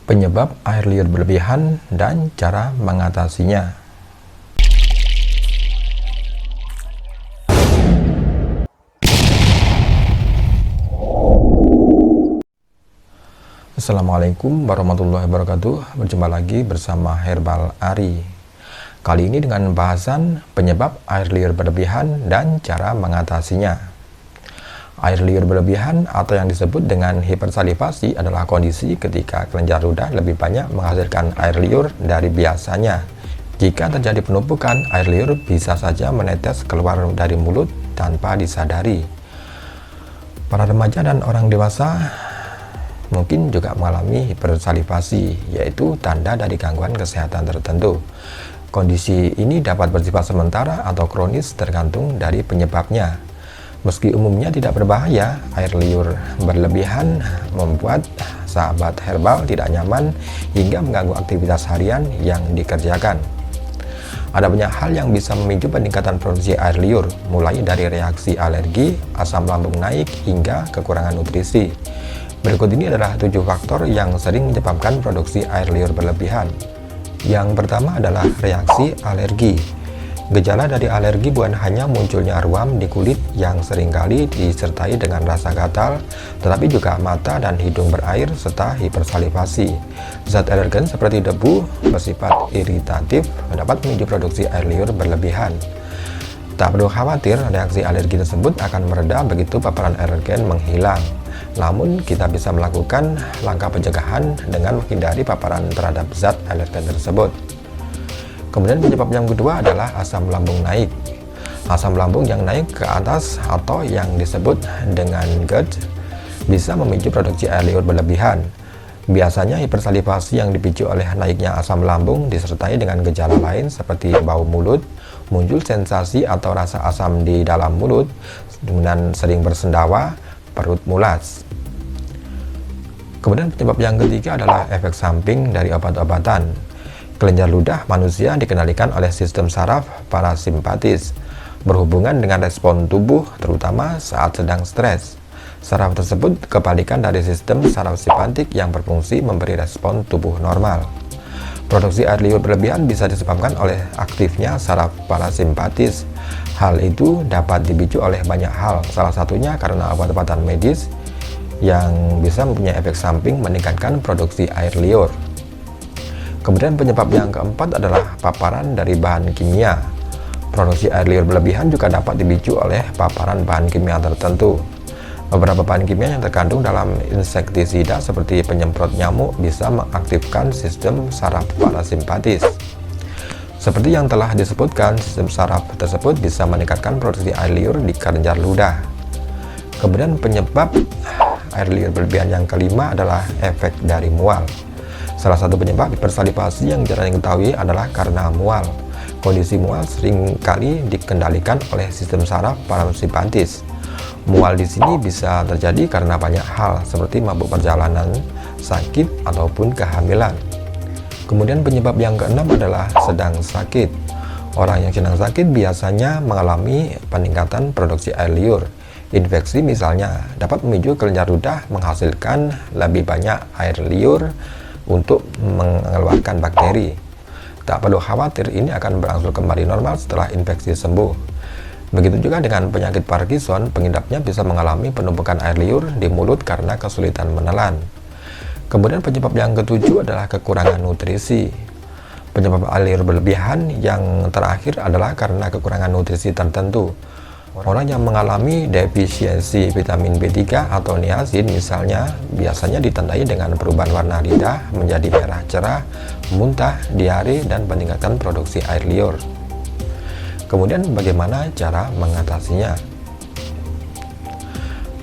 penyebab air liur berlebihan, dan cara mengatasinya. Assalamualaikum warahmatullahi wabarakatuh. Berjumpa lagi bersama Herbal Ari. Kali ini dengan bahasan penyebab air liur berlebihan dan cara mengatasinya. Air liur berlebihan atau yang disebut dengan hipersalivasi adalah kondisi ketika kelenjar ludah lebih banyak menghasilkan air liur dari biasanya. Jika terjadi penumpukan, air liur bisa saja menetes keluar dari mulut tanpa disadari. Para remaja dan orang dewasa mungkin juga mengalami hipersalivasi, yaitu tanda dari gangguan kesehatan tertentu. Kondisi ini dapat bersifat sementara atau kronis tergantung dari penyebabnya. Meski umumnya tidak berbahaya, air liur berlebihan membuat sahabat herbal tidak nyaman hingga mengganggu aktivitas harian yang dikerjakan. Ada banyak hal yang bisa memicu peningkatan produksi air liur, mulai dari reaksi alergi, asam lambung naik, hingga kekurangan nutrisi. Berikut ini adalah 7 faktor yang sering menyebabkan produksi air liur berlebihan. Yang pertama adalah reaksi alergi. Gejala dari alergi bukan hanya munculnya ruam di kulit yang seringkali disertai dengan rasa gatal, tetapi juga mata dan hidung berair serta hipersalivasi. Zat alergen seperti debu bersifat iritatif dapat memicu produksi air liur berlebihan. Tak perlu khawatir, reaksi alergi tersebut akan mereda begitu paparan alergen menghilang. Namun, kita bisa melakukan langkah pencegahan dengan menghindari paparan terhadap zat alergen tersebut. Kemudian penyebab yang kedua adalah asam lambung naik. Asam lambung yang naik ke atas atau yang disebut dengan GERD bisa memicu produksi air liur berlebihan. Biasanya hipersalivasi yang dipicu oleh naiknya asam lambung disertai dengan gejala lain seperti bau mulut, muncul sensasi atau rasa asam di dalam mulut, kemudian sering bersendawa, perut mulas. Kemudian penyebab yang ketiga adalah efek samping dari obat-obatan. Kelenjar ludah manusia dikendalikan oleh sistem saraf parasimpatis, berhubungan dengan respon tubuh terutama saat sedang stres. Saraf tersebut kebalikan dari sistem saraf simpatik yang berfungsi memberi respon tubuh normal. Produksi air liur berlebihan bisa disebabkan oleh aktifnya saraf parasimpatis. Hal itu dapat dipicu oleh banyak hal, salah satunya karena obat-obatan medis yang bisa mempunyai efek samping meningkatkan produksi air liur. Kemudian penyebab yang keempat adalah paparan dari bahan kimia. Produksi air liur berlebihan juga dapat dipicu oleh paparan bahan kimia tertentu. Beberapa bahan kimia yang terkandung dalam insektisida seperti penyemprot nyamuk bisa mengaktifkan sistem saraf parasimpatis. Seperti yang telah disebutkan, sistem saraf tersebut bisa meningkatkan produksi air liur di kelenjar ludah. Kemudian penyebab air liur berlebihan yang kelima adalah efek dari mual. Salah satu penyebab hipersalivasi yang jarang diketahui adalah karena mual. Kondisi mual seringkali dikendalikan oleh sistem saraf parasimpatis. Mual di sini bisa terjadi karena banyak hal seperti mabuk perjalanan, sakit, ataupun kehamilan. Kemudian penyebab yang keenam adalah sedang sakit. Orang yang sedang sakit biasanya mengalami peningkatan produksi air liur. Infeksi misalnya dapat memicu kelenjar ludah menghasilkan lebih banyak air liur untuk mengeluarkan bakteri. Tak perlu khawatir, ini akan berangsur kembali normal setelah infeksi sembuh. Begitu juga dengan penyakit Parkinson, pengidapnya bisa mengalami penumpukan air liur di mulut karena kesulitan menelan. Kemudian penyebab yang ketujuh adalah kekurangan nutrisi. Penyebab air liur berlebihan yang terakhir adalah karena kekurangan nutrisi tertentu. Orang yang mengalami defisiensi vitamin B3 atau niacin misalnya biasanya ditandai dengan perubahan warna lidah menjadi merah cerah, muntah, diare, dan peningkatan produksi air liur. Kemudian bagaimana cara mengatasinya?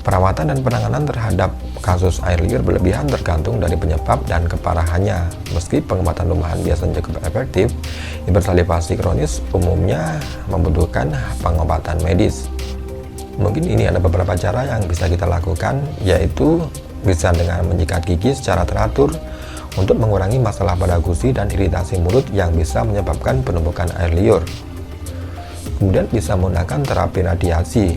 Perawatan dan penanganan terhadap kasus air liur berlebihan tergantung dari penyebab dan keparahannya. Meski pengobatan rumahan biasanya cukup efektif, hipersalivasi kronis umumnya membutuhkan pengobatan medis. Mungkin ini ada beberapa cara yang bisa kita lakukan, yaitu bisa dengan menyikat gigi secara teratur untuk mengurangi masalah pada gusi dan iritasi mulut yang bisa menyebabkan penumpukan air liur. Kemudian bisa menggunakan terapi radiasi.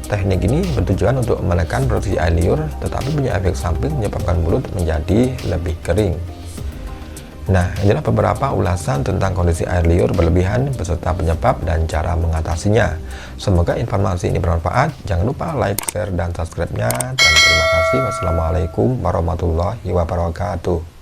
Teknik ini bertujuan untuk menekan produksi air liur, tetapi punya efek samping menyebabkan mulut menjadi lebih kering. Nah, inilah beberapa ulasan tentang kondisi air liur berlebihan beserta penyebab dan cara mengatasinya. Semoga informasi ini bermanfaat. Jangan lupa like, share, dan subscribe-nya. Dan terima kasih. Wassalamualaikum warahmatullahi wabarakatuh.